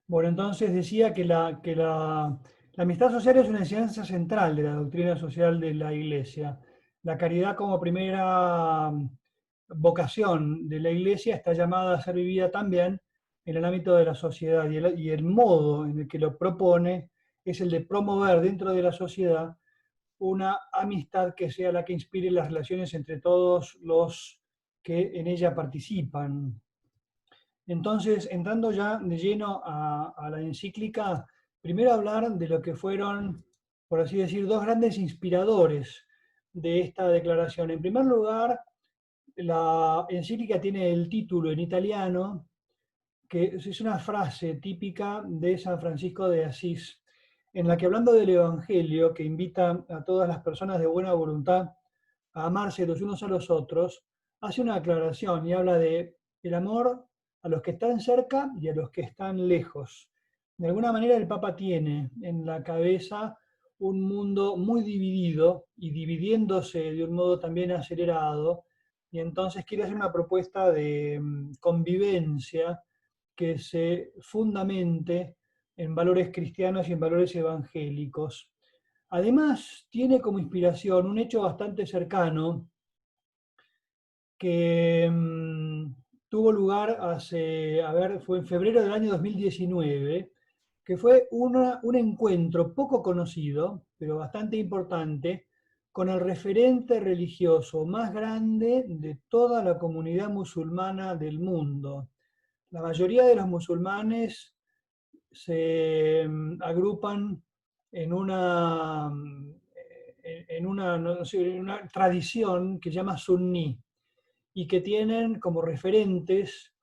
Bueno, entonces decía la amistad social es una enseñanza central de la doctrina social de la Iglesia. La caridad como primera vocación de la Iglesia está llamada a ser vivida también en el ámbito de la sociedad y el modo en el que lo propone es el de promover dentro de la sociedad una amistad que sea la que inspire las relaciones entre todos los que en ella participan. Entonces, entrando ya de lleno a la encíclica, primero hablar de lo que fueron, por así decir, dos grandes inspiradores de esta declaración. En primer lugar, la encíclica tiene el título en italiano, que es una frase típica de San Francisco de Asís, en la que hablando del Evangelio, que invita a todas las personas de buena voluntad a amarse los unos a los otros, hace una aclaración y habla de el amor a los que están cerca y a los que están lejos. De alguna manera el Papa tiene en la cabeza un mundo muy dividido y dividiéndose de un modo también acelerado, y entonces quiere hacer una propuesta de convivencia que se fundamente en valores cristianos y en valores evangélicos. Además, tiene como inspiración un hecho bastante cercano que tuvo lugar fue en febrero del año 2019, que fue un encuentro poco conocido, pero bastante importante, con el referente religioso más grande de toda la comunidad musulmana del mundo. La mayoría de los musulmanes se agrupan en no sé, en una tradición que se llama suní y que tienen como referentes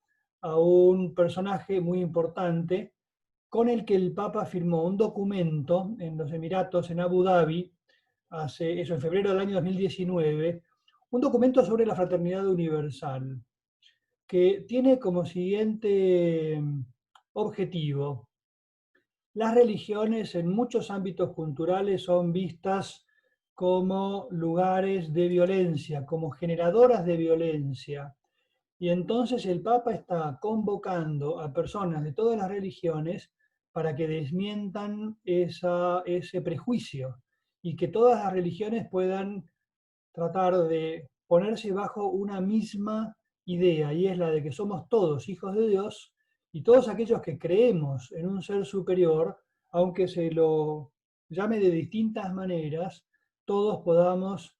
a un personaje muy importante con el que el Papa firmó un documento en los Emiratos, en Abu Dhabi, hace eso, en febrero del año 2019, un documento sobre la fraternidad universal, que tiene como siguiente objetivo: las religiones en muchos ámbitos culturales son vistas como lugares de violencia, como generadoras de violencia. Y entonces el Papa está convocando a personas de todas las religiones para que desmientan ese prejuicio y que todas las religiones puedan tratar de ponerse bajo una misma idea, y es la de que somos todos hijos de Dios y todos aquellos que creemos en un ser superior, aunque se lo llame de distintas maneras, todos podamos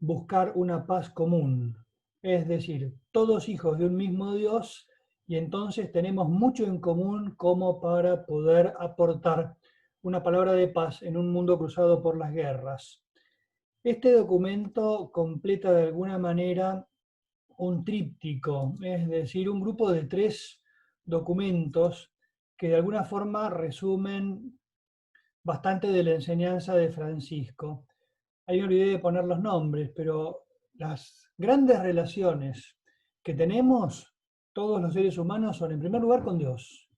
buscar una paz común. Es decir, todos hijos de un mismo Dios, y entonces tenemos mucho en común como para poder aportar una palabra de paz en un mundo cruzado por las guerras. Este documento completa de alguna manera un tríptico, es decir, un grupo de 3 documentos que de alguna forma resumen bastante de la enseñanza de Francisco. Ahí me olvidé de poner los nombres, pero las grandes relaciones que tenemos todos los seres humanos son, en primer lugar, con Dios.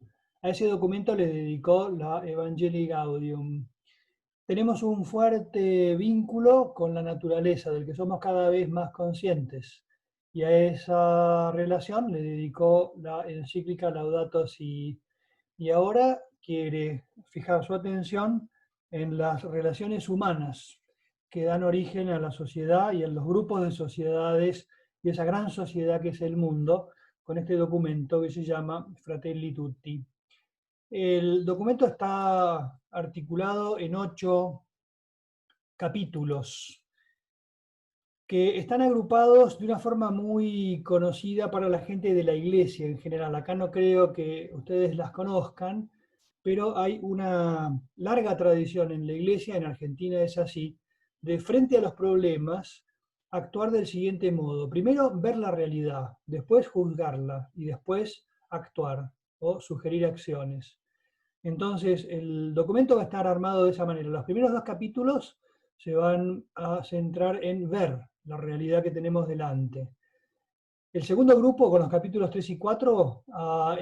A ese documento le dedicó la Evangelii Gaudium. Tenemos un fuerte vínculo con la naturaleza, del que somos cada vez más conscientes. Y a esa relación le dedicó la encíclica Laudato Si. Y ahora quiere fijar su atención en las relaciones humanas que dan origen a la sociedad y en los grupos de sociedades y esa gran sociedad que es el mundo, con este documento que se llama Fratelli Tutti. El documento está articulado en 8 capítulos que están agrupados de una forma muy conocida para la gente de la iglesia en general. Acá no creo que ustedes las conozcan, pero hay una larga tradición en la iglesia, en Argentina es así, de frente a los problemas, actuar del siguiente modo. Primero, ver la realidad, después juzgarla y después actuar o sugerir acciones. Entonces, el documento va a estar armado de esa manera. Los primeros 2 capítulos se van a centrar en ver la realidad que tenemos delante. El segundo grupo, con los capítulos 3 y 4, a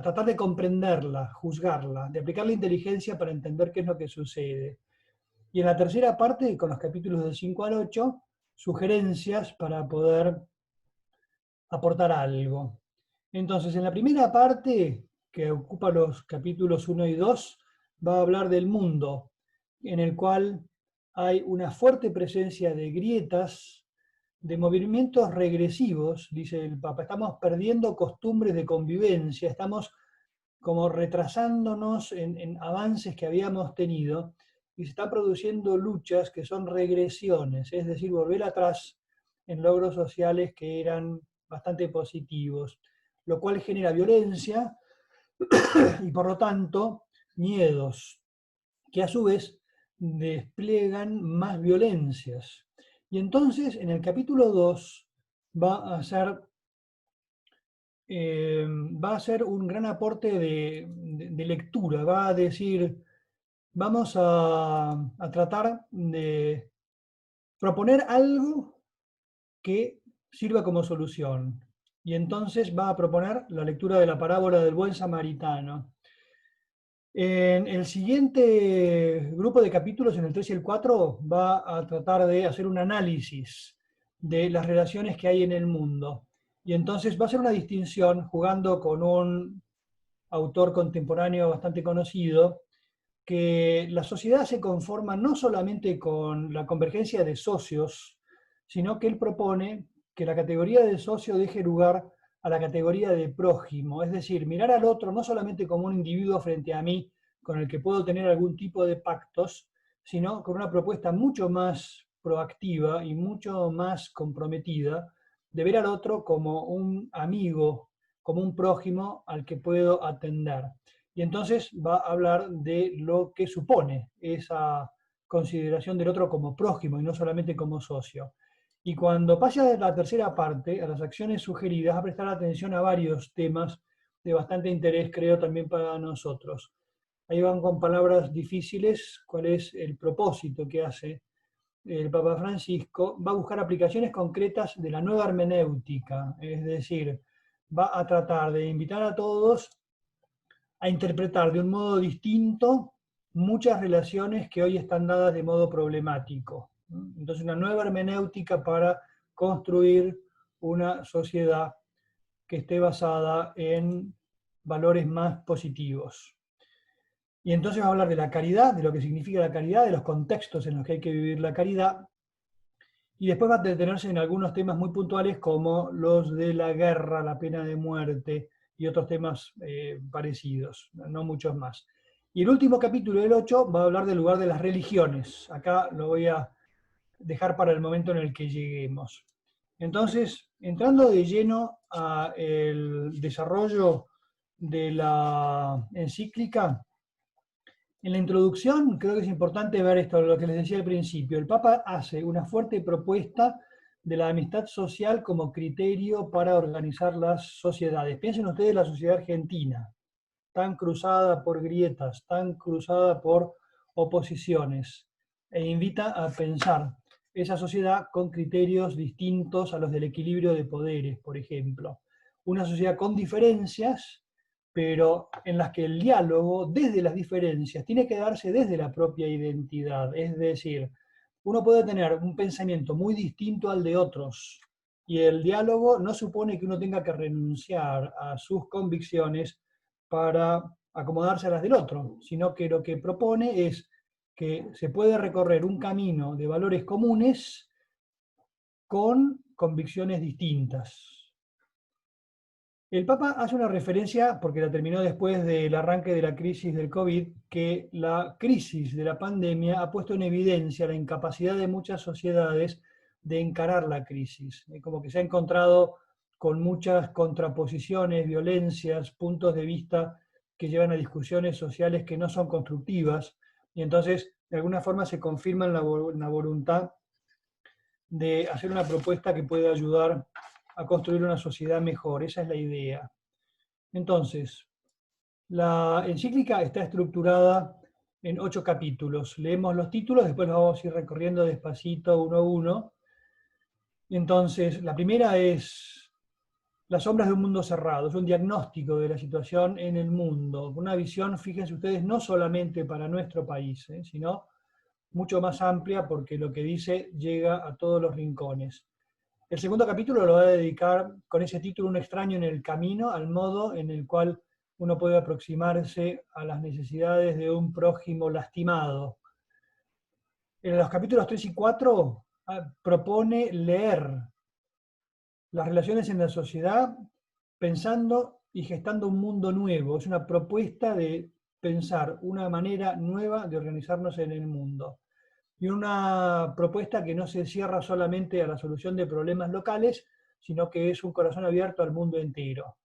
tratar de comprenderla, juzgarla, de aplicar la inteligencia para entender qué es lo que sucede. Y en la tercera parte, con los capítulos del 5 al 8, sugerencias para poder aportar algo. Entonces, en la primera parte, que ocupa los capítulos 1 y 2, va a hablar del mundo, en el cual hay una fuerte presencia de grietas, de movimientos regresivos, dice el Papa. Estamos perdiendo costumbres de convivencia, estamos como retrasándonos en avances que habíamos tenido, y se están produciendo luchas que son regresiones, es decir, volver atrás en logros sociales que eran bastante positivos, lo cual genera violencia y por lo tanto miedos, que a su vez despliegan más violencias. Y entonces en el capítulo 2 va a ser un gran aporte de lectura, va a decir, vamos a tratar de proponer algo que sirva como solución. Y entonces va a proponer la lectura de la parábola del buen samaritano. En el siguiente grupo de capítulos, en el 3 y el 4, va a tratar de hacer un análisis de las relaciones que hay en el mundo. Y entonces va a hacer una distinción jugando con un autor contemporáneo bastante conocido, que la sociedad se conforma no solamente con la convergencia de socios, sino que él propone que la categoría de socio deje lugar a la categoría de prójimo, es decir, mirar al otro no solamente como un individuo frente a mí, con el que puedo tener algún tipo de pactos, sino con una propuesta mucho más proactiva y mucho más comprometida de ver al otro como un amigo, como un prójimo al que puedo atender. Y entonces va a hablar de lo que supone esa consideración del otro como prójimo y no solamente como socio. Y cuando pase a la tercera parte, a las acciones sugeridas, va a prestar atención a varios temas de bastante interés, creo, también para nosotros. Ahí van con palabras difíciles, cuál es el propósito que hace el Papa Francisco. Va a buscar aplicaciones concretas de la nueva hermenéutica, es decir, va a tratar de invitar a todos a interpretar de un modo distinto muchas relaciones que hoy están dadas de modo problemático. Entonces, una nueva hermenéutica para construir una sociedad que esté basada en valores más positivos. Y entonces va a hablar de la caridad, de lo que significa la caridad, de los contextos en los que hay que vivir la caridad, y después va a detenerse en algunos temas muy puntuales como los de la guerra, la pena de muerte y otros temas parecidos, no muchos más. Y el último capítulo, el 8, va a hablar del lugar de las religiones. Acá lo voy a dejar para el momento en el que lleguemos. Entonces, entrando de lleno al desarrollo de la encíclica, en la introducción creo que es importante ver esto, lo que les decía al principio. El Papa hace una fuerte propuesta de la amistad social como criterio para organizar las sociedades. Piensen ustedes la sociedad argentina, tan cruzada por grietas, tan cruzada por oposiciones, e invita a pensar esa sociedad con criterios distintos a los del equilibrio de poderes, por ejemplo. Una sociedad con diferencias, pero en las que el diálogo desde las diferencias tiene que darse desde la propia identidad. Es decir, uno puede tener un pensamiento muy distinto al de otros, y el diálogo no supone que uno tenga que renunciar a sus convicciones para acomodarse a las del otro, sino que lo que propone es que se puede recorrer un camino de valores comunes con convicciones distintas. El Papa hace una referencia, porque la terminó después del arranque de la crisis del COVID, que la crisis de la pandemia ha puesto en evidencia la incapacidad de muchas sociedades de encarar la crisis. Como que se ha encontrado con muchas contraposiciones, violencias, puntos de vista que llevan a discusiones sociales que no son constructivas, y entonces de alguna forma se confirma la voluntad de hacer una propuesta que pueda ayudar a construir una sociedad mejor. Esa es la idea. Entonces, la encíclica está estructurada en 8 capítulos. Leemos los títulos, después los vamos a ir recorriendo despacito, uno a uno. Entonces, la primera es Las sombras de un mundo cerrado. Es un diagnóstico de la situación en el mundo. Una visión, fíjense ustedes, no solamente para nuestro país, sino mucho más amplia, porque lo que dice llega a todos los rincones. El segundo capítulo lo va a dedicar con ese título, Un extraño en el camino, al modo en el cual uno puede aproximarse a las necesidades de un prójimo lastimado. En los capítulos 3 y 4 propone leer las relaciones en la sociedad pensando y gestando un mundo nuevo. Es una propuesta de pensar una manera nueva de organizarnos en el mundo. Y una propuesta que no se cierra solamente a la solución de problemas locales, sino que es un corazón abierto al mundo entero.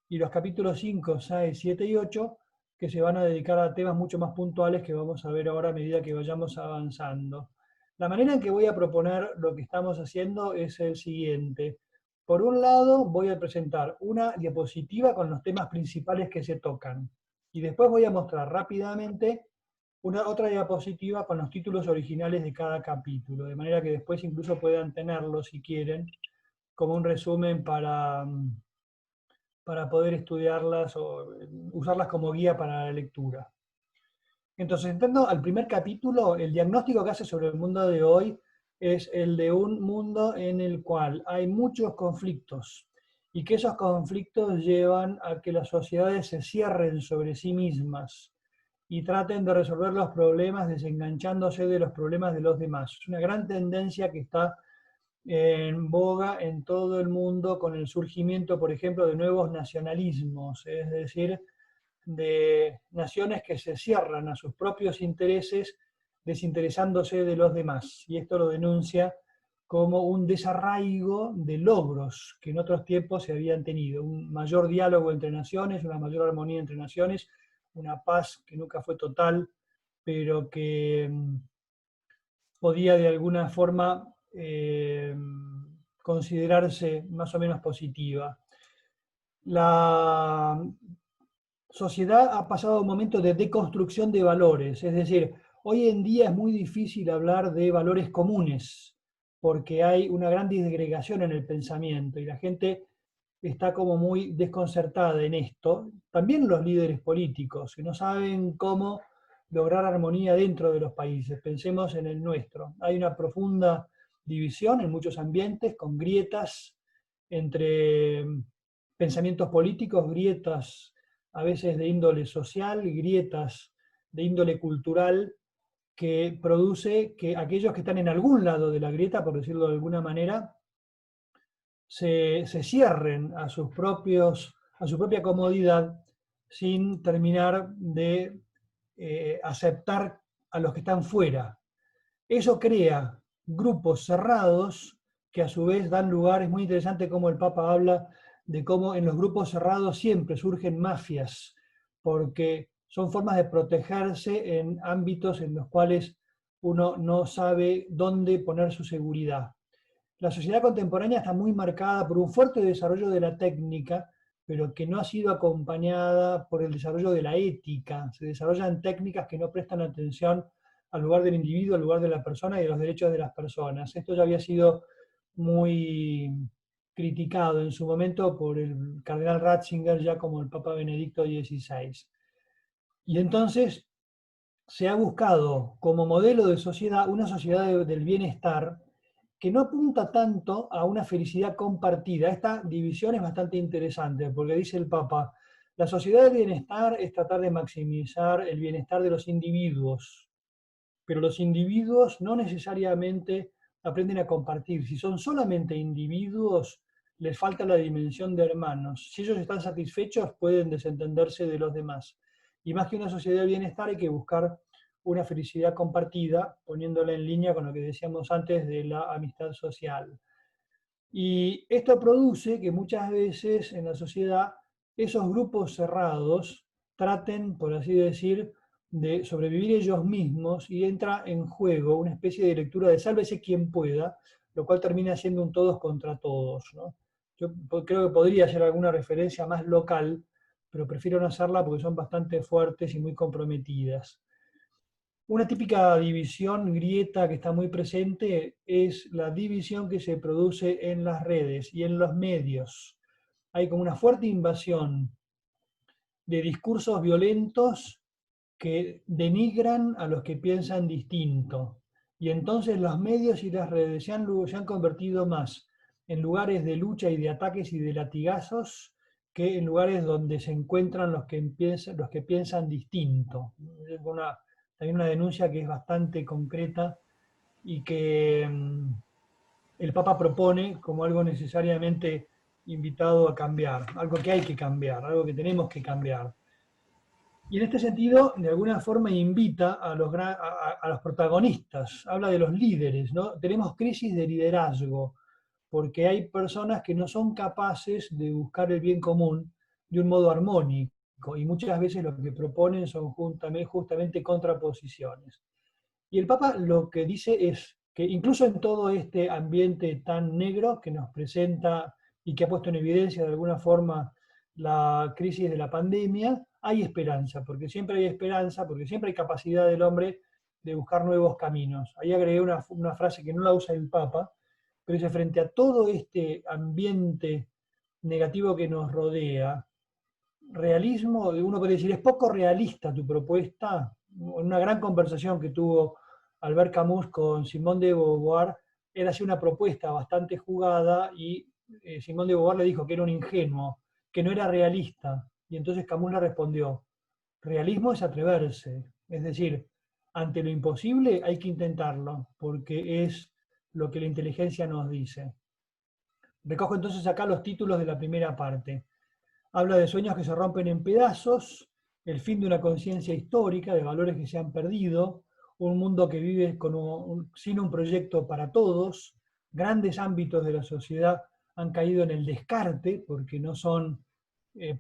Y los capítulos 5, 6, 7 y 8, que se van a dedicar a temas mucho más puntuales que vamos a ver ahora a medida que vayamos avanzando. La manera en que voy a proponer lo que estamos haciendo es el siguiente. Por un lado, voy a presentar una diapositiva con los temas principales que se tocan. Y después voy a mostrar rápidamente otra diapositiva con los títulos originales de cada capítulo, de manera que después incluso puedan tenerlos, si quieren, como un resumen para poder estudiarlas o usarlas como guía para la lectura. Entonces, entrando al primer capítulo, el diagnóstico que hace sobre el mundo de hoy es el de un mundo en el cual hay muchos conflictos y que esos conflictos llevan a que las sociedades se cierren sobre sí mismas y traten de resolver los problemas desenganchándose de los problemas de los demás. Es una gran tendencia que está en boga en todo el mundo con el surgimiento, por ejemplo, de nuevos nacionalismos, es decir, de naciones que se cierran a sus propios intereses desinteresándose de los demás. Y esto lo denuncia como un desarraigo de logros que en otros tiempos se habían tenido, un mayor diálogo entre naciones, una mayor armonía entre naciones, una paz que nunca fue total, pero que podía de alguna forma considerarse más o menos positiva. La sociedad ha pasado un momento de deconstrucción de valores, es decir, hoy en día es muy difícil hablar de valores comunes, porque hay una gran disgregación en el pensamiento y la gente está como muy desconcertada en esto. También los líderes políticos, que no saben cómo lograr armonía dentro de los países. Pensemos en el nuestro. Hay una profunda división en muchos ambientes, con grietas entre pensamientos políticos, grietas a veces de índole social, grietas de índole cultural, que produce que aquellos que están en algún lado de la grieta, por decirlo de alguna manera, se cierren a su propia comodidad sin terminar de aceptar a los que están fuera. Eso crea grupos cerrados que a su vez dan lugar, es muy interesante cómo el Papa habla de cómo en los grupos cerrados siempre surgen mafias, porque son formas de protegerse en ámbitos en los cuales uno no sabe dónde poner su seguridad. La sociedad contemporánea está muy marcada por un fuerte desarrollo de la técnica, pero que no ha sido acompañada por el desarrollo de la ética. Se desarrollan técnicas que no prestan atención al lugar del individuo, al lugar de la persona y a los derechos de las personas. Esto ya había sido muy criticado en su momento por el cardenal Ratzinger, ya como el Papa Benedicto XVI. Y entonces se ha buscado como modelo de sociedad una sociedad del bienestar que no apunta tanto a una felicidad compartida. Esta división es bastante interesante porque dice el Papa, la sociedad del bienestar es tratar de maximizar el bienestar de los individuos, pero los individuos no necesariamente aprenden a compartir. Si son solamente individuos, les falta la dimensión de hermanos. Si ellos están satisfechos, pueden desentenderse de los demás. Y más que una sociedad de bienestar, hay que buscar una felicidad compartida, poniéndola en línea con lo que decíamos antes de la amistad social. Y esto produce que muchas veces en la sociedad esos grupos cerrados traten, por así decir, de sobrevivir ellos mismos y entra en juego una especie de lectura de sálvese quien pueda, lo cual termina siendo un todos contra todos, ¿no? Yo creo que podría hacer alguna referencia más local, pero prefiero no hacerla porque son bastante fuertes y muy comprometidas. Una típica división, grieta que está muy presente es la división que se produce en las redes y en los medios. Hay como una fuerte invasión de discursos violentos que denigran a los que piensan distinto. Y entonces los medios y las redes se han convertido más en lugares de lucha y de ataques y de latigazos que en lugares donde se encuentran los que piensan distinto. Es también una denuncia que es bastante concreta y que el Papa propone como algo necesariamente invitado a cambiar, algo que hay que cambiar, algo que tenemos que cambiar. Y en este sentido, de alguna forma, invita a los protagonistas, habla de los líderes, ¿no? Tenemos crisis de liderazgo, porque hay personas que no son capaces de buscar el bien común de un modo armónico, y muchas veces lo que proponen son justamente contraposiciones. Y el Papa lo que dice es que incluso en todo este ambiente tan negro que nos presenta y que ha puesto en evidencia de alguna forma la crisis de la pandemia, hay esperanza, porque siempre hay esperanza, porque siempre hay capacidad del hombre de buscar nuevos caminos. Ahí agregué una frase que no la usa el Papa, pero dice, frente a todo este ambiente negativo que nos rodea, realismo, uno puede decir, es poco realista tu propuesta. Una gran conversación que tuvo Albert Camus con Simone de Beauvoir era así una propuesta bastante jugada y Simone de Beauvoir le dijo que era un ingenuo, que no era realista. Y entonces Camus le respondió, realismo es atreverse, es decir, ante lo imposible hay que intentarlo, porque es lo que la inteligencia nos dice. Recojo entonces acá los títulos de la primera parte. Habla de sueños que se rompen en pedazos, el fin de una conciencia histórica, de valores que se han perdido, un mundo que vive sin un proyecto para todos, grandes ámbitos de la sociedad han caído en el descarte porque no son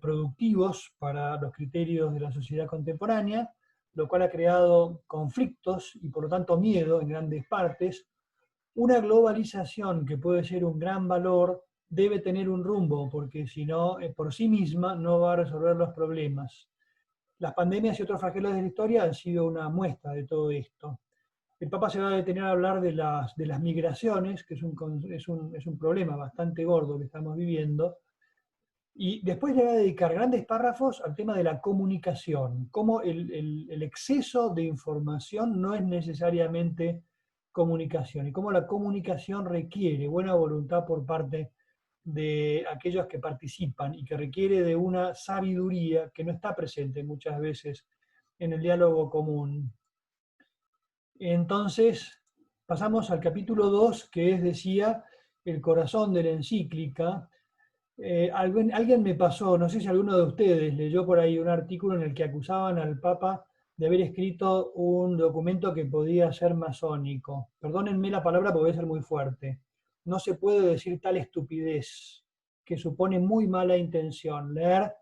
productivos para los criterios de la sociedad contemporánea, lo cual ha creado conflictos y por lo tanto miedo en grandes partes. Una globalización que puede ser un gran valor debe tener un rumbo, porque si no, por sí misma no va a resolver los problemas. Las pandemias y otros flagelos de la historia han sido una muestra de todo esto. El Papa se va a detener a hablar de las migraciones, que es un problema bastante gordo que estamos viviendo, y después le va a dedicar grandes párrafos al tema de la comunicación, cómo el exceso de información no es necesariamente comunicación, y cómo la comunicación requiere buena voluntad por parte de aquellos que participan y que requiere de una sabiduría que no está presente muchas veces en el diálogo común. Entonces, pasamos al capítulo 2, que es, decía, el corazón de la encíclica. Alguien me pasó, no sé si alguno de ustedes leyó por ahí un artículo en el que acusaban al Papa de haber escrito un documento que podía ser masónico. Perdónenme la palabra porque voy a ser muy fuerte. No se puede decir tal estupidez, que supone muy mala intención. Leer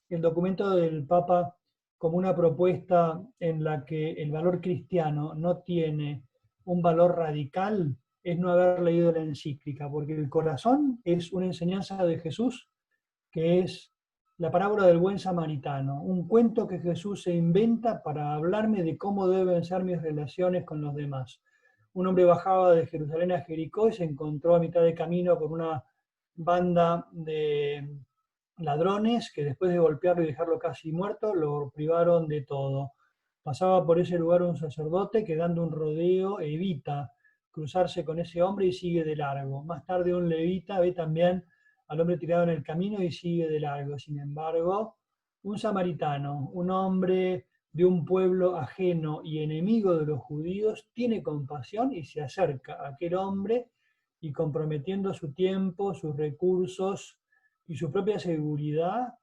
el documento del Papa como una propuesta en la que el valor cristiano no tiene un valor radical es no haber leído la encíclica, porque el corazón es una enseñanza de Jesús, que es la parábola del buen samaritano, un cuento que Jesús se inventa para hablarme de cómo deben ser mis relaciones con los demás. Un hombre bajaba de Jerusalén a Jericó y se encontró a mitad de camino con una banda de ladrones que después de golpearlo y dejarlo casi muerto, lo privaron de todo. Pasaba por ese lugar un sacerdote que dando un rodeo evita cruzarse con ese hombre y sigue de largo. Más tarde un levita ve también al hombre tirado en el camino y sigue de largo. Sin embargo, un samaritano, un hombre de un pueblo ajeno y enemigo de los judíos, tiene compasión y se acerca a aquel hombre y comprometiendo su tiempo, sus recursos y su propia seguridad,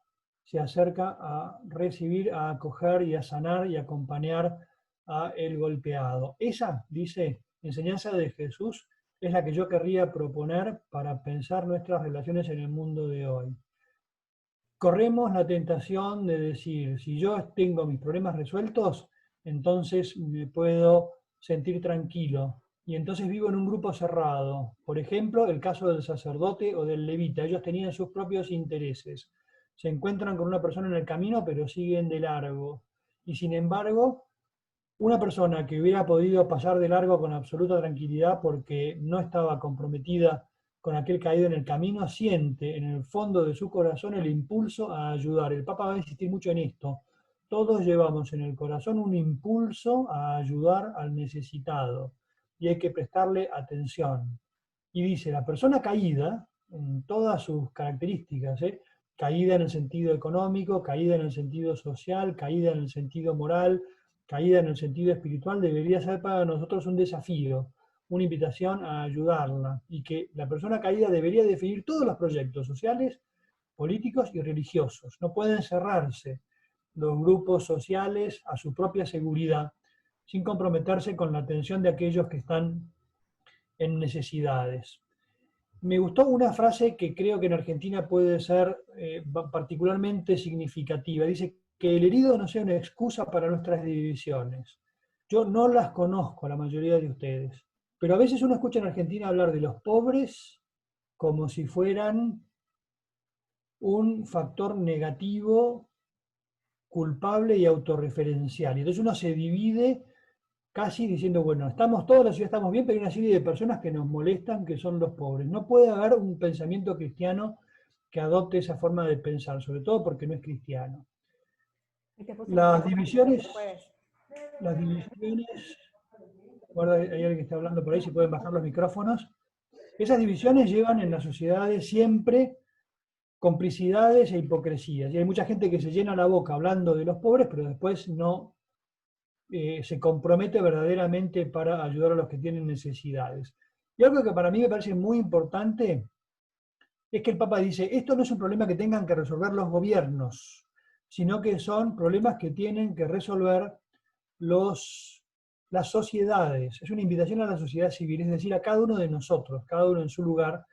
se acerca a recibir, a acoger y a sanar y acompañar a el golpeado. Esa, dice, enseñanza de Jesús es la que yo querría proponer para pensar nuestras relaciones en el mundo de hoy. Corremos la tentación de decir, si yo tengo mis problemas resueltos, entonces me puedo sentir tranquilo. Y entonces vivo en un grupo cerrado. Por ejemplo, el caso del sacerdote o del levita. Ellos tenían sus propios intereses. Se encuentran con una persona en el camino, pero siguen de largo. Y sin embargo, una persona que hubiera podido pasar de largo con absoluta tranquilidad porque no estaba comprometida con aquel caído en el camino, siente en el fondo de su corazón el impulso a ayudar. El Papa va a insistir mucho en esto. Todos llevamos en el corazón un impulso a ayudar al necesitado y hay que prestarle atención. Y dice, la persona caída, en todas sus características, caída en el sentido económico, caída en el sentido social, caída en el sentido moral, caída en el sentido espiritual, debería ser para nosotros un desafío, una invitación a ayudarla, y que la persona caída debería definir todos los proyectos sociales, políticos y religiosos. No pueden cerrarse los grupos sociales a su propia seguridad, sin comprometerse con la atención de aquellos que están en necesidades. Me gustó una frase que creo que en Argentina puede ser particularmente significativa. Dice que el herido no sea una excusa para nuestras divisiones. Yo no las conozco, la mayoría de ustedes, pero a veces uno escucha en Argentina hablar de los pobres como si fueran un factor negativo, culpable y autorreferencial. Y entonces uno se divide casi diciendo, bueno, estamos todos, la ciudad estamos bien, pero hay una serie de personas que nos molestan, que son los pobres. No puede haber un pensamiento cristiano que adopte esa forma de pensar, sobre todo porque no es cristiano. Las divisiones, las divisiones, guarda, hay alguien que está hablando por ahí, si pueden bajar los micrófonos. Esas divisiones llevan en las sociedades siempre complicidades e hipocresías. Y hay mucha gente que se llena la boca hablando de los pobres, pero después no se compromete verdaderamente para ayudar a los que tienen necesidades. Y algo que para mí me parece muy importante es que el Papa dice, esto no es un problema que tengan que resolver los gobiernos, sino que son problemas que tienen que resolver las sociedades. Es una invitación a la sociedad civil, es decir, a cada uno de nosotros, cada uno en su lugar,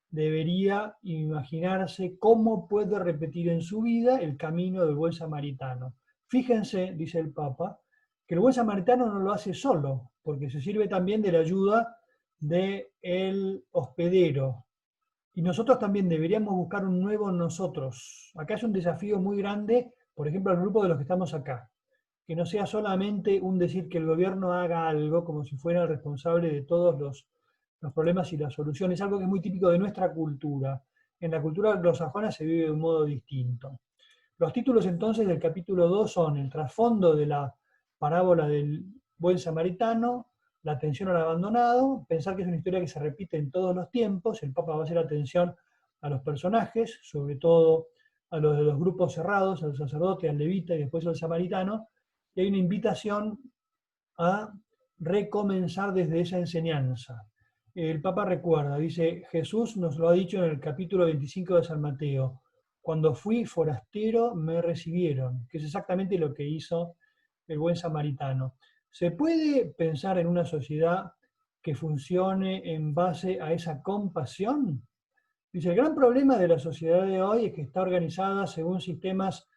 debería imaginarse cómo puede repetir en su vida el camino del buen samaritano. Fíjense, dice el Papa, que el buen samaritano no lo hace solo, porque se sirve también de la ayuda del hospedero. Y nosotros también deberíamos buscar un nuevo nosotros. Acá es un desafío muy grande, por ejemplo, al grupo de los que estamos acá. Que no sea solamente un decir que el gobierno haga algo como si fuera el responsable de todos los problemas y las soluciones, algo que es muy típico de nuestra cultura. En la cultura anglosajona se vive de un modo distinto. Los títulos entonces del capítulo 2 son el trasfondo de la parábola del buen samaritano, la atención al abandonado, pensar que es una historia que se repite en todos los tiempos, el Papa va a hacer atención a los personajes, sobre todo a los de los grupos cerrados, al sacerdote, al levita y después al samaritano, y hay una invitación a recomenzar desde esa enseñanza. El Papa recuerda, dice, Jesús nos lo ha dicho en el capítulo 25 de San Mateo, cuando fui forastero me recibieron, que es exactamente lo que hizo el buen samaritano. ¿Se puede pensar en una sociedad que funcione en base a esa compasión? Dice, el gran problema de la sociedad de hoy es que está organizada según sistemas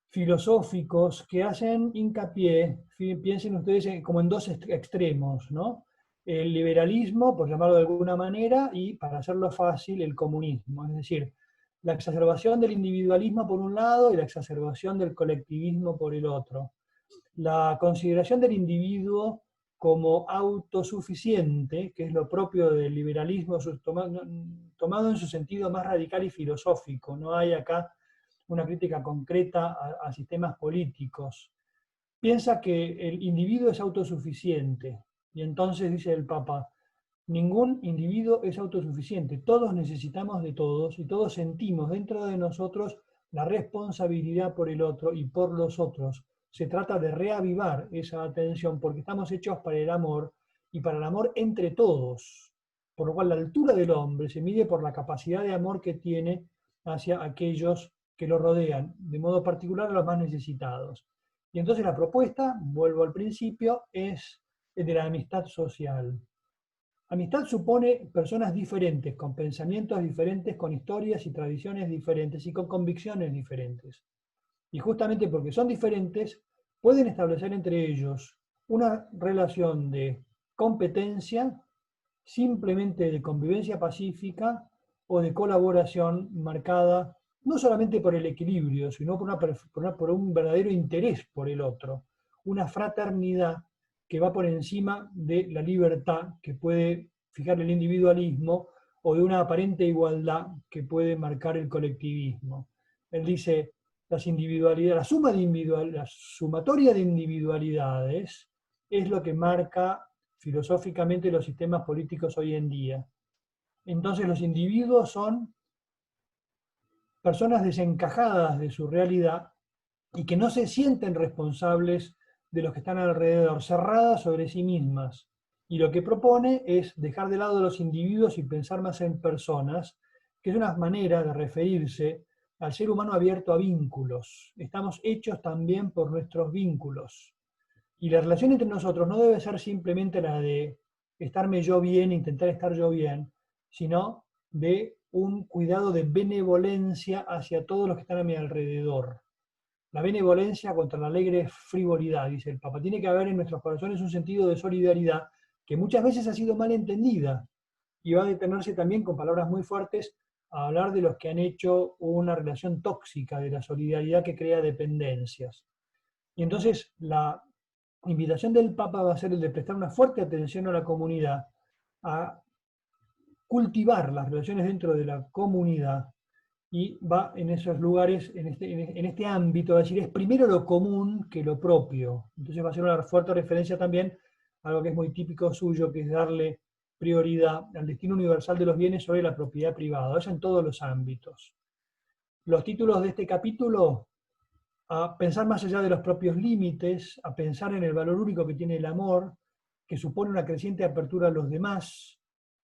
filosóficos que hacen hincapié, piensen ustedes como en dos extremos, ¿no? El liberalismo, por llamarlo de alguna manera, y para hacerlo fácil, el comunismo. Es decir, la exacerbación del individualismo por un lado y la exacerbación del colectivismo por el otro. La consideración del individuo como autosuficiente, que es lo propio del liberalismo, tomado en su sentido más radical y filosófico. No hay acá una crítica concreta a sistemas políticos. Piensa que el individuo es autosuficiente, y entonces dice el Papa, ningún individuo es autosuficiente, todos necesitamos de todos y todos sentimos dentro de nosotros la responsabilidad por el otro y por los otros. Se trata de reavivar esa atención porque estamos hechos para el amor y para el amor entre todos, por lo cual la altura del hombre se mide por la capacidad de amor que tiene hacia aquellos que lo rodean, de modo particular a los más necesitados. Y entonces la propuesta, vuelvo al principio, es el de la amistad social. Amistad supone personas diferentes, con pensamientos diferentes, con historias y tradiciones diferentes y con convicciones diferentes. Y justamente porque son diferentes, pueden establecer entre ellos una relación de competencia, simplemente de convivencia pacífica o de colaboración marcada no solamente por el equilibrio, sino por un verdadero interés por el otro, una fraternidad que va por encima de la libertad que puede fijar el individualismo o de una aparente igualdad que puede marcar el colectivismo. Él dice, las individualidades, la sumatoria de individualidades es lo que marca filosóficamente los sistemas políticos hoy en día. Entonces los individuos son personas desencajadas de su realidad y que no se sienten responsables de los que están alrededor, cerradas sobre sí mismas. Y lo que propone es dejar de lado los individuos y pensar más en personas, que es una manera de referirse al ser humano abierto a vínculos. Estamos hechos también por nuestros vínculos. Y la relación entre nosotros no debe ser simplemente la de estarme yo bien, intentar estar yo bien, sino de un cuidado de benevolencia hacia todos los que están a mi alrededor. La benevolencia contra la alegre frivolidad, dice el Papa. Tiene que haber en nuestros corazones un sentido de solidaridad que muchas veces ha sido mal entendida y va a detenerse también con palabras muy fuertes a hablar de los que han hecho una relación tóxica de la solidaridad que crea dependencias. Y entonces la invitación del Papa va a ser el de prestar una fuerte atención a la comunidad, a cultivar las relaciones dentro de la comunidad y va en esos lugares, en este ámbito, a decir, es primero lo común que lo propio. Entonces va a ser una fuerte referencia también a algo que es muy típico suyo, que es darle prioridad al destino universal de los bienes sobre la propiedad privada, eso en todos los ámbitos. Los títulos de este capítulo: a pensar más allá de los propios límites, a pensar en el valor único que tiene el amor, que supone una creciente apertura a los demás,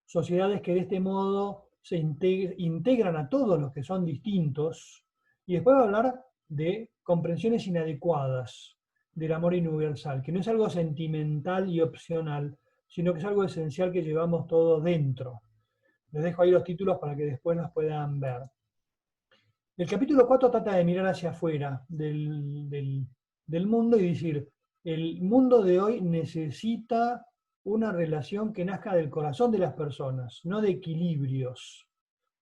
sociedades que de este modo se integran a todos los que son distintos, y después va a hablar de comprensiones inadecuadas del amor universal, que no es algo sentimental y opcional, sino que es algo esencial que llevamos todos dentro. Les dejo ahí los títulos para que después los puedan ver. El capítulo 4 trata de mirar hacia afuera del mundo y decir, el mundo de hoy necesita una relación que nazca del corazón de las personas, no de equilibrios.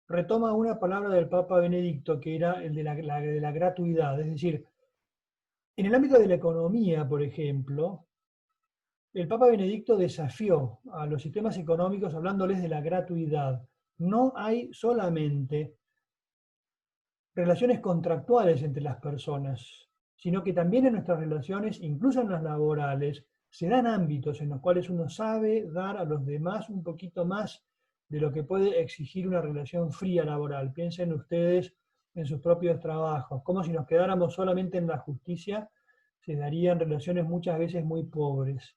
Retoma una palabra del Papa Benedicto, que era el de la gratuidad, es decir, en el ámbito de la economía, por ejemplo, el Papa Benedicto desafió a los sistemas económicos hablándoles de la gratuidad. No hay solamente relaciones contractuales entre las personas, sino que también en nuestras relaciones, incluso en las laborales, se dan ámbitos en los cuales uno sabe dar a los demás un poquito más de lo que puede exigir una relación fría laboral. Piensen ustedes en sus propios trabajos, como si nos quedáramos solamente en la justicia, se darían relaciones muchas veces muy pobres.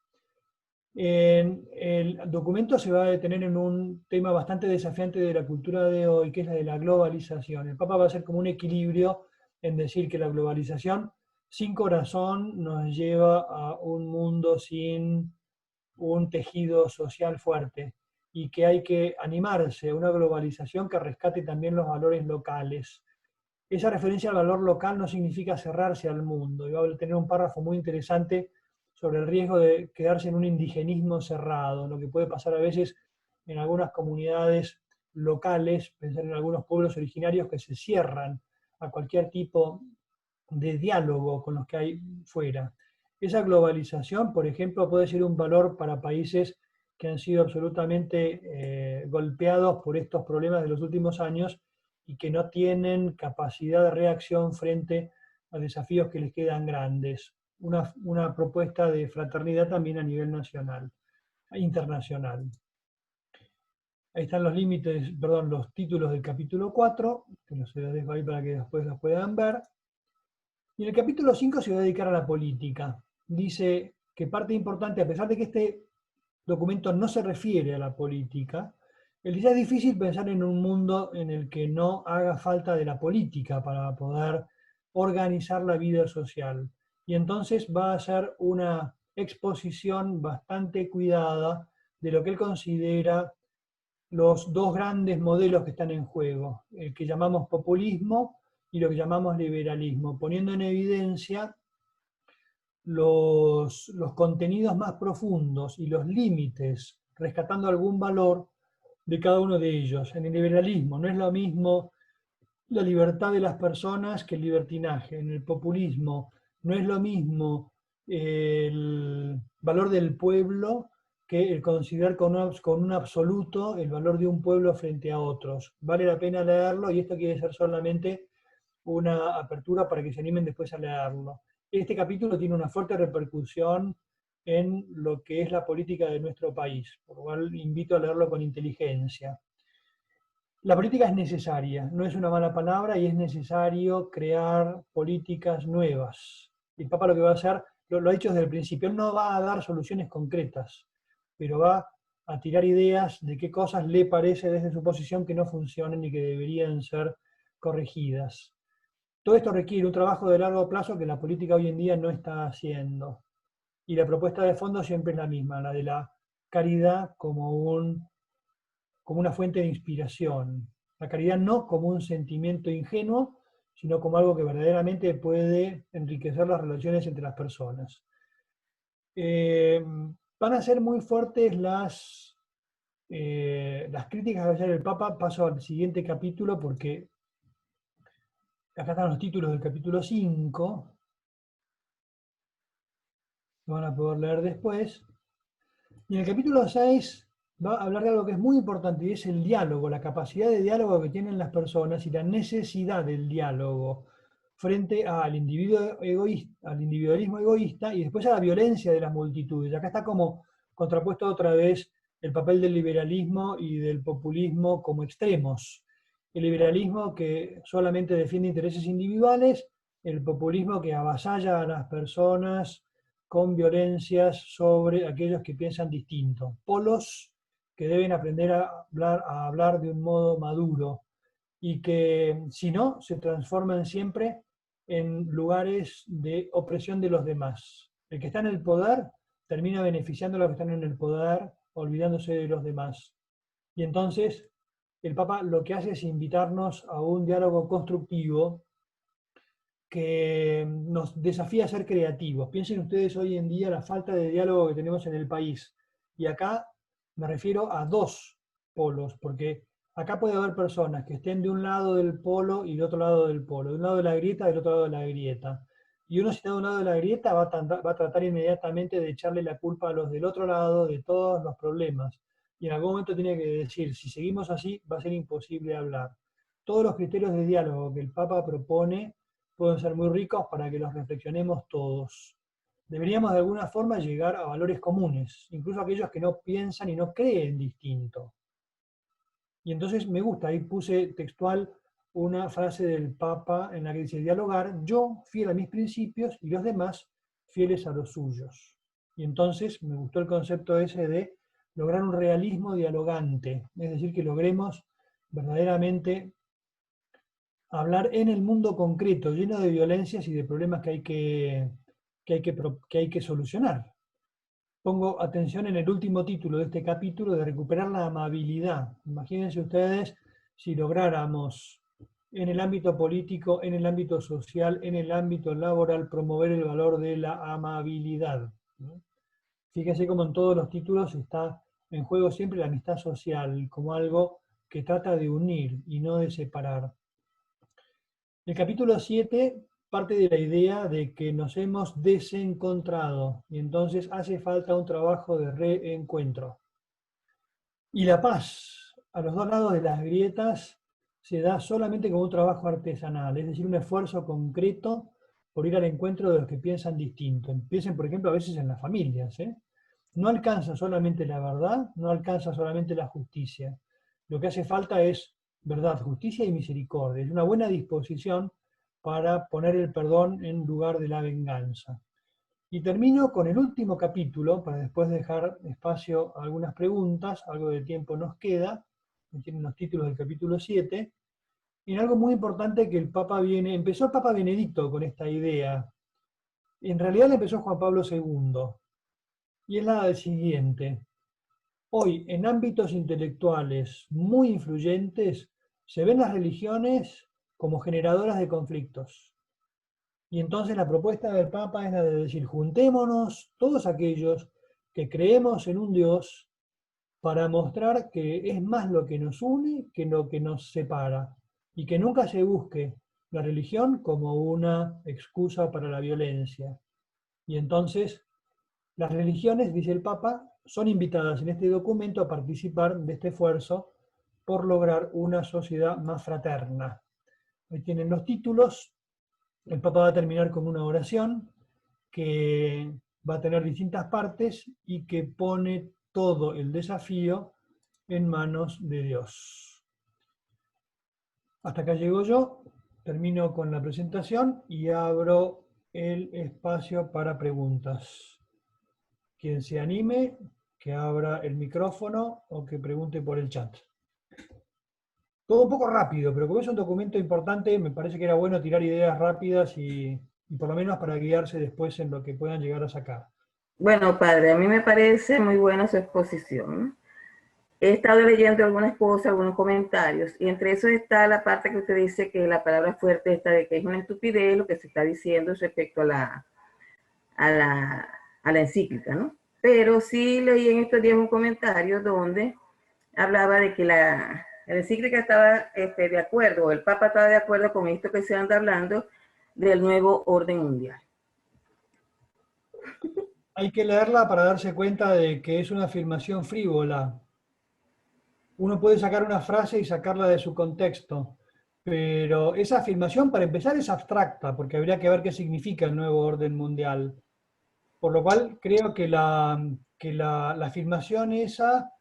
El documento se va a detener en un tema bastante desafiante de la cultura de hoy, que es la de la globalización. El Papa va a hacer como un equilibrio en decir que la globalización sin corazón nos lleva a un mundo sin un tejido social fuerte y que hay que animarse a una globalización que rescate también los valores locales. Esa referencia al valor local no significa cerrarse al mundo. Y va a tener un párrafo muy interesante sobre el riesgo de quedarse en un indigenismo cerrado, lo que puede pasar a veces en algunas comunidades locales, pensar en algunos pueblos originarios que se cierran a cualquier tipo de diálogo con los que hay fuera. Esa globalización, por ejemplo, puede ser un valor para países que han sido absolutamente golpeados por estos problemas de los últimos años y que no tienen capacidad de reacción frente a desafíos que les quedan grandes. Una propuesta de fraternidad también a nivel nacional, internacional. Ahí están los límites, perdón, los títulos del capítulo 4, que los dejo ahí para que después los puedan ver. Y en el capítulo 5 se va a dedicar a la política. Dice que parte importante, a pesar de que este documento no se refiere a la política, él dice es difícil pensar en un mundo en el que no haga falta de la política para poder organizar la vida social. Y entonces va a ser una exposición bastante cuidada de lo que él considera los dos grandes modelos que están en juego, el que llamamos populismo y lo que llamamos liberalismo, poniendo en evidencia los contenidos más profundos y los límites, rescatando algún valor de cada uno de ellos. En el liberalismo no es lo mismo la libertad de las personas que el libertinaje. En el populismo no es lo mismo el valor del pueblo que el considerar con un absoluto el valor de un pueblo frente a otros. Vale la pena leerlo y esto quiere ser solamente una apertura para que se animen después a leerlo. Este capítulo tiene una fuerte repercusión en lo que es la política de nuestro país, por lo cual invito a leerlo con inteligencia. La política es necesaria, no es una mala palabra y es necesario crear políticas nuevas. El Papa lo que va a hacer, lo ha dicho desde el principio, él no va a dar soluciones concretas, pero va a tirar ideas de qué cosas le parece desde su posición que no funcionan y que deberían ser corregidas. Todo esto requiere un trabajo de largo plazo que la política hoy en día no está haciendo. Y la propuesta de fondo siempre es la misma, la de la caridad como una fuente de inspiración. La caridad no como un sentimiento ingenuo, sino como algo que verdaderamente puede enriquecer las relaciones entre las personas. Van a ser muy fuertes las críticas que va a hacer el Papa. Paso al siguiente capítulo porque acá están los títulos del capítulo 5, lo van a poder leer después. Y en el capítulo 6 va a hablar de algo que es muy importante y es el diálogo, la capacidad de diálogo que tienen las personas y la necesidad del diálogo frente al individuo egoísta, al individualismo egoísta y después a la violencia de las multitudes. Acá está como contrapuesto otra vez el papel del liberalismo y del populismo como extremos. El liberalismo que solamente defiende intereses individuales, el populismo que avasalla a las personas con violencias sobre aquellos que piensan distinto. Polos que deben aprender a hablar de un modo maduro y que, si no, se transforman siempre en lugares de opresión de los demás. El que está en el poder termina beneficiando a los que están en el poder, olvidándose de los demás. Y entonces, el Papa lo que hace es invitarnos a un diálogo constructivo que nos desafía a ser creativos. Piensen ustedes hoy en día la falta de diálogo que tenemos en el país. Y acá me refiero a dos polos, porque acá puede haber personas que estén de un lado del polo y del otro lado del polo, de un lado de la grieta y del otro lado de la grieta. Y uno si está de un lado de la grieta va a tratar inmediatamente de echarle la culpa a los del otro lado de todos los problemas. Y en algún momento tiene que decir, si seguimos así va a ser imposible hablar. Todos los criterios de diálogo que el Papa propone pueden ser muy ricos para que los reflexionemos todos. Deberíamos de alguna forma llegar a valores comunes, incluso aquellos que no piensan y no creen distinto. Y entonces me gusta, ahí puse textual una frase del Papa en la que dice, dialogar, yo fiel a mis principios y los demás fieles a los suyos. Y entonces me gustó el concepto ese de lograr un realismo dialogante, es decir, que logremos verdaderamente hablar en el mundo concreto, lleno de violencias y de problemas que hay que solucionar. Pongo atención en el último título de este capítulo de recuperar la amabilidad. Imagínense ustedes si lográramos en el ámbito político, en el ámbito social, en el ámbito laboral, promover el valor de la amabilidad. Fíjense cómo en todos los títulos está en juego siempre la amistad social, como algo que trata de unir y no de separar. El capítulo 7 parte de la idea de que nos hemos desencontrado y entonces hace falta un trabajo de reencuentro. Y la paz a los dos lados de las grietas se da solamente como un trabajo artesanal, es decir, un esfuerzo concreto por ir al encuentro de los que piensan distinto. Piensen, por ejemplo, a veces en las familias. No alcanza solamente la verdad, no alcanza solamente la justicia. Lo que hace falta es verdad, justicia y misericordia. Es una buena disposición para poner el perdón en lugar de la venganza. Y termino con el último capítulo, para después dejar espacio a algunas preguntas, algo de tiempo nos queda, tienen los títulos del capítulo 7, y en algo muy importante que empezó el Papa Benedicto con esta idea. En realidad la empezó Juan Pablo II, y es la siguiente. Hoy, en ámbitos intelectuales muy influyentes, se ven las religiones como generadoras de conflictos. Y entonces la propuesta del Papa es la de decir, juntémonos todos aquellos que creemos en un Dios para mostrar que es más lo que nos une que lo que nos separa. Y que nunca se busque la religión como una excusa para la violencia. Y entonces las religiones, dice el Papa, son invitadas en este documento a participar de este esfuerzo por lograr una sociedad más fraterna. Ahí tienen los títulos. El Papa va a terminar con una oración que va a tener distintas partes y que pone todo el desafío en manos de Dios. Hasta acá llego yo, termino con la presentación y abro el espacio para preguntas. Quien se anime, que abra el micrófono o que pregunte por el chat. Todo un poco rápido, pero como es un documento importante, me parece que era bueno tirar ideas rápidas y por lo menos para guiarse después en lo que puedan llegar a sacar. Bueno, padre, a mí me parece muy buena su exposición. He estado leyendo algunas cosas, algunos comentarios, y entre eso está la parte que usted dice que la palabra fuerte está de que es una estupidez lo que se está diciendo respecto a la encíclica, ¿no? Pero sí leí en estos días un comentario donde hablaba de que la encíclica estaba de acuerdo, o el Papa estaba de acuerdo con esto que se anda hablando del nuevo orden mundial. Hay que leerla para darse cuenta de que es una afirmación frívola. Uno puede sacar una frase y sacarla de su contexto, pero esa afirmación, para empezar, es abstracta, porque habría que ver qué significa el nuevo orden mundial. Por lo cual, creo que la afirmación esa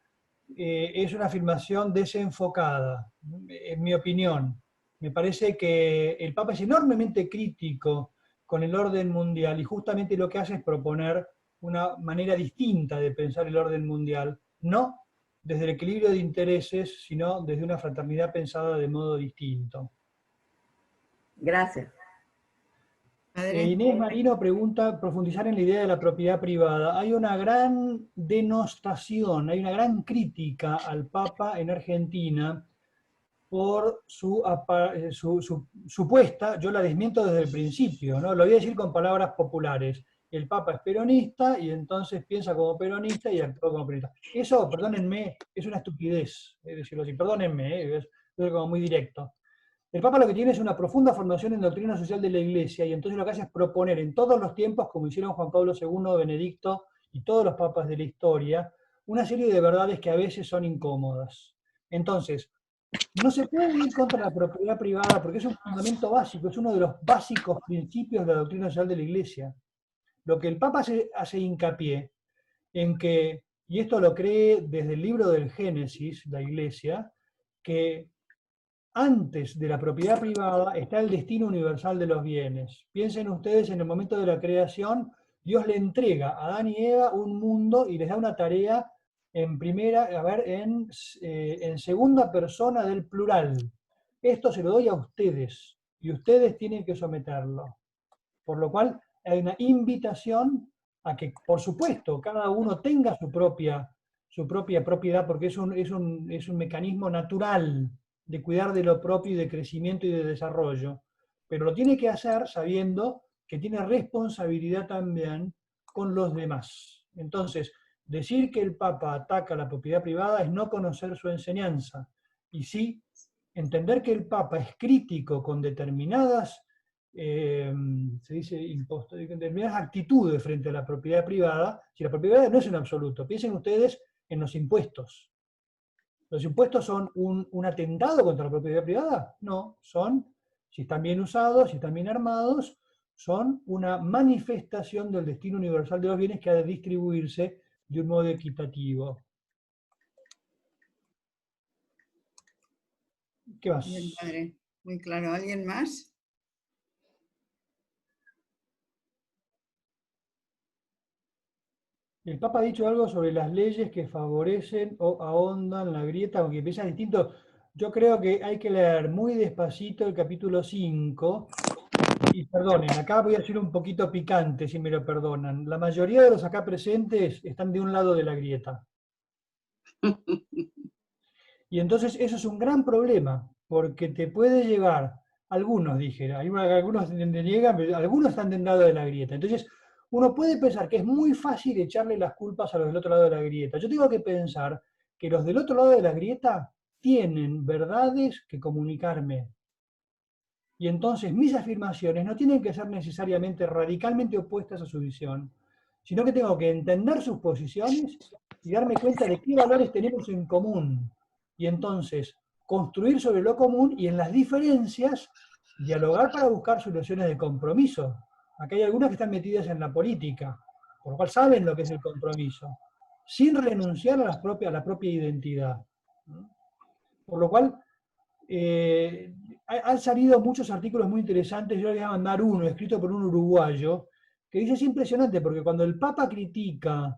es una afirmación desenfocada, en mi opinión. Me parece que el Papa es enormemente crítico con el orden mundial y justamente lo que hace es proponer una manera distinta de pensar el orden mundial, no desde el equilibrio de intereses, sino desde una fraternidad pensada de modo distinto. Gracias. Inés Marino pregunta, profundizar en la idea de la propiedad privada. Hay una gran denostación, hay una gran crítica al Papa en Argentina por su supuesta, yo la desmiento desde el principio, ¿no? Lo voy a decir con palabras populares. El Papa es peronista y entonces piensa como peronista y actúa como peronista. Eso, perdónenme, es una estupidez, es decirlo así, perdónenme, es como muy directo. El Papa lo que tiene es una profunda formación en doctrina social de la Iglesia y entonces lo que hace es proponer en todos los tiempos, como hicieron Juan Pablo II, Benedicto y todos los papas de la historia, una serie de verdades que a veces son incómodas. Entonces, no se puede ir contra la propiedad privada porque es un fundamento básico, es uno de los básicos principios de la doctrina social de la Iglesia. Lo que el Papa hace hincapié en que, y esto lo cree desde el libro del Génesis, la Iglesia, que antes de la propiedad privada está el destino universal de los bienes. Piensen ustedes en el momento de la creación, Dios le entrega a Adán y Eva un mundo y les da una tarea en primera, en segunda persona del plural. Esto se lo doy a ustedes y ustedes tienen que someterlo. Por lo cual hay una invitación a que, por supuesto, cada uno tenga su propia propiedad, porque es un mecanismo natural de cuidar de lo propio y de crecimiento y de desarrollo, pero lo tiene que hacer sabiendo que tiene responsabilidad también con los demás. Entonces, decir que el Papa ataca la propiedad privada es no conocer su enseñanza, y sí entender que el Papa es crítico con determinadas se dice determinadas actitudes frente a la propiedad privada, si la propiedad privada no es un absoluto. Piensen ustedes en los impuestos. ¿Los impuestos son un atentado contra la propiedad privada? No, son, si están bien usados, si están bien armados, son una manifestación del destino universal de los bienes que ha de distribuirse de un modo equitativo. ¿Qué más? Bien, padre. Muy claro. ¿Alguien más? El Papa ha dicho algo sobre las leyes que favorecen o ahondan la grieta, aunque empieza distinto. Yo creo que hay que leer muy despacito el capítulo 5. Y perdonen, acá voy a ser un poquito picante, si me lo perdonan. La mayoría de los acá presentes están de un lado de la grieta. Y entonces eso es un gran problema, porque te puede llevar, algunos dije, algunos niegan, pero algunos están del lado de la grieta. Entonces, uno puede pensar que es muy fácil echarle las culpas a los del otro lado de la grieta. Yo tengo que pensar que los del otro lado de la grieta tienen verdades que comunicarme. Y entonces mis afirmaciones no tienen que ser necesariamente radicalmente opuestas a su visión, sino que tengo que entender sus posiciones y darme cuenta de qué valores tenemos en común. Y entonces construir sobre lo común y en las diferencias dialogar para buscar soluciones de compromiso. Acá hay algunas que están metidas en la política, por lo cual saben lo que es el compromiso, sin renunciar a la propia identidad. Por lo cual Han salido muchos artículos muy interesantes, yo le voy a mandar uno, escrito por un uruguayo, que dice, es impresionante, porque cuando el Papa critica,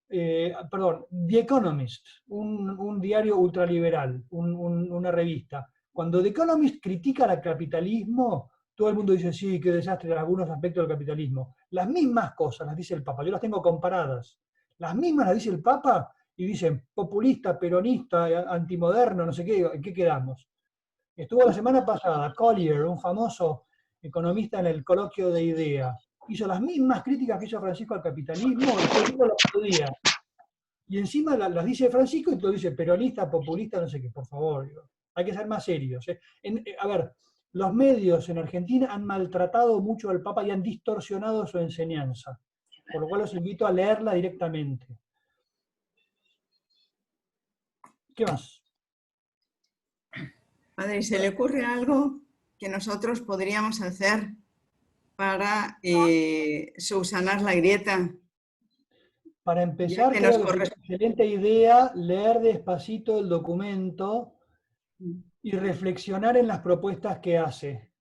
The Economist, un diario ultraliberal, una revista, cuando The Economist critica al capitalismo, todo el mundo dice, sí, qué desastre en algunos aspectos del capitalismo. Las mismas cosas las dice el Papa, yo las tengo comparadas. Las mismas las dice el Papa y dicen populista, peronista, antimoderno, no sé qué, ¿en qué quedamos? Estuvo la semana pasada Collier, un famoso economista en el coloquio de ideas, hizo las mismas críticas que hizo Francisco al capitalismo, después dijo lo podía. Y encima las dice Francisco y todo dice peronista, populista, no sé qué, por favor. Digo, hay que ser más serios. A ver, los medios en Argentina han maltratado mucho al Papa y han distorsionado su enseñanza, por lo cual los invito a leerla directamente. ¿Qué más? Padre, ¿se le ocurre algo que nosotros podríamos hacer para subsanar la grieta? Para empezar, que creo que es una excelente idea leer despacito el documento y reflexionar en las propuestas que hace.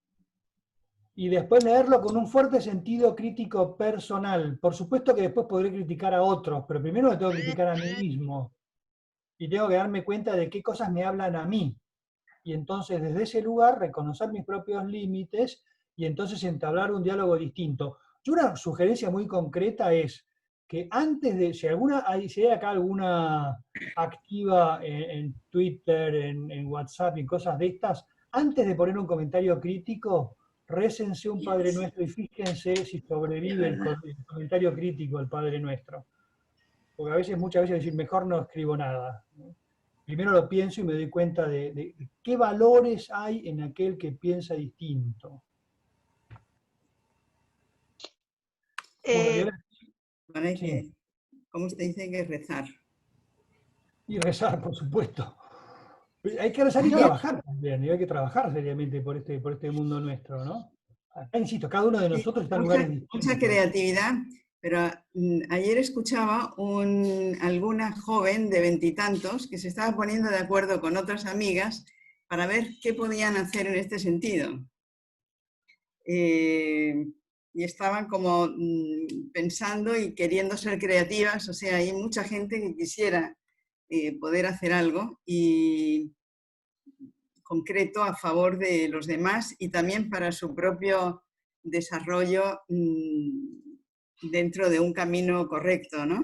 Y después leerlo con un fuerte sentido crítico personal. Por supuesto que después podré criticar a otros, pero primero me tengo que criticar a mí mismo. Y tengo que darme cuenta de qué cosas me hablan a mí. Y entonces desde ese lugar reconocer mis propios límites y entonces entablar un diálogo distinto. Yo una sugerencia muy concreta es que antes de, si hay acá alguna activa en Twitter, en WhatsApp y cosas de estas, antes de poner un comentario crítico, récense un Padre Nuestro y fíjense si sobrevive el comentario crítico al Padre Nuestro. Porque a veces, muchas veces decir, mejor no escribo nada, ¿no? Primero lo pienso y me doy cuenta de qué valores hay en aquel que piensa distinto. Bueno, hay que, como usted dice, hay que rezar. Y rezar, por supuesto. Hay que rezar y trabajar también, y hay que trabajar seriamente por este mundo nuestro, ¿no? Acá, insisto, cada uno de nosotros está en lugares distintos. Mucha creatividad, pero ayer escuchaba alguna joven de 20 y tantos que se estaba poniendo de acuerdo con otras amigas para ver qué podían hacer en este sentido. Y estaban como pensando y queriendo ser creativas, o sea, hay mucha gente que quisiera poder hacer algo y concreto a favor de los demás y también para su propio desarrollo dentro de un camino correcto, ¿no?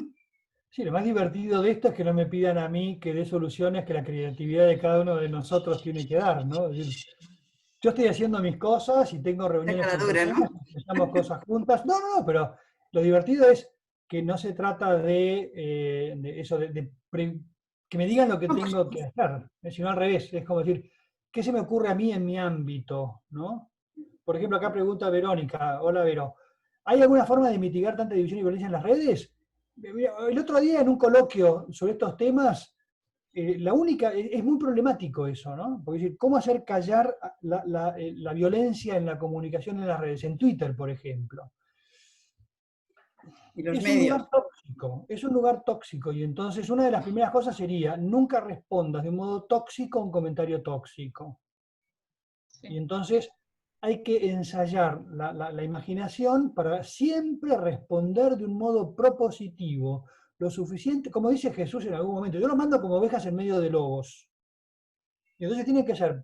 Sí, lo más divertido de esto es que no me pidan a mí que dé soluciones que la creatividad de cada uno de nosotros tiene que dar, ¿no? Es decir, yo estoy haciendo mis cosas y tengo reuniones con personas, pensamos cosas juntas. No, pero lo divertido es que no se trata de eso, que me digan lo que tengo que hacer, sino al revés. Es como decir, ¿qué se me ocurre a mí en mi ámbito? ¿No? Por ejemplo, acá pregunta Verónica. Hola, Vero. ¿Hay alguna forma de mitigar tanta división y violencia en las redes? El otro día en un coloquio sobre estos temas, es muy problemático eso, ¿no? Porque decir, ¿cómo hacer callar la violencia en la comunicación en las redes? En Twitter, por ejemplo. Y los es medios. Un lugar tóxico, es un lugar tóxico, y entonces una de las primeras cosas sería, nunca respondas de un modo tóxico a un comentario tóxico. Sí. Y entonces hay que ensayar la imaginación para siempre responder de un modo propositivo, lo suficiente, como dice Jesús en algún momento, yo los mando como ovejas en medio de lobos. Y entonces tienen que ser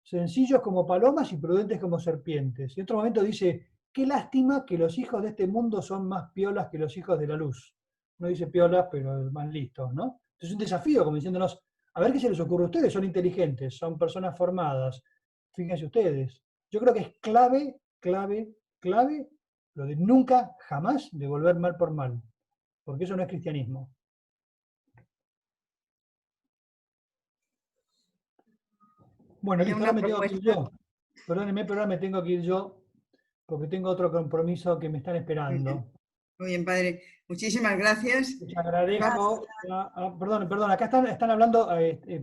sencillos como palomas y prudentes como serpientes. Y en otro momento dice, qué lástima que los hijos de este mundo son más piolas que los hijos de la luz. No dice piolas, pero más listos, ¿no? Entonces es un desafío, como diciéndonos, a ver qué se les ocurre a ustedes, son inteligentes, son personas formadas. Fíjense ustedes. Yo creo que es clave lo de nunca, jamás devolver mal por mal. Porque eso no es cristianismo. Bueno, listo, ahora me tengo que ir yo. Perdónenme, pero ahora me tengo que ir yo porque tengo otro compromiso que me están esperando. Muy bien, padre. Muchísimas gracias. Les agradezco. Perdón, acá están hablando,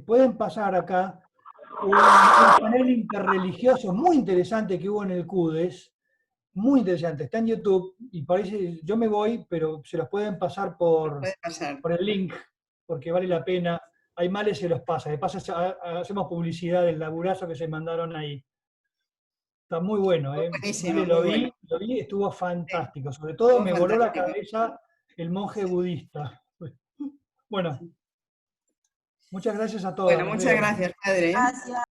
pueden pasar acá un panel interreligioso muy interesante que hubo en el CUDES, muy interesante, está en YouTube, y parece, yo me voy, pero se los pueden pasar por el link, porque vale la pena. hay males se los pasa. De paso hacemos publicidad del laburazo que se mandaron ahí. Está muy bueno, ¿eh? Buenísimo, Mire, muy lo vi, estuvo fantástico. Sobre todo estuvo me voló la fantástico. cabeza el monje budista. Bueno, muchas gracias a todos. Bueno, nos muchas vemos. gracias, padre. Gracias.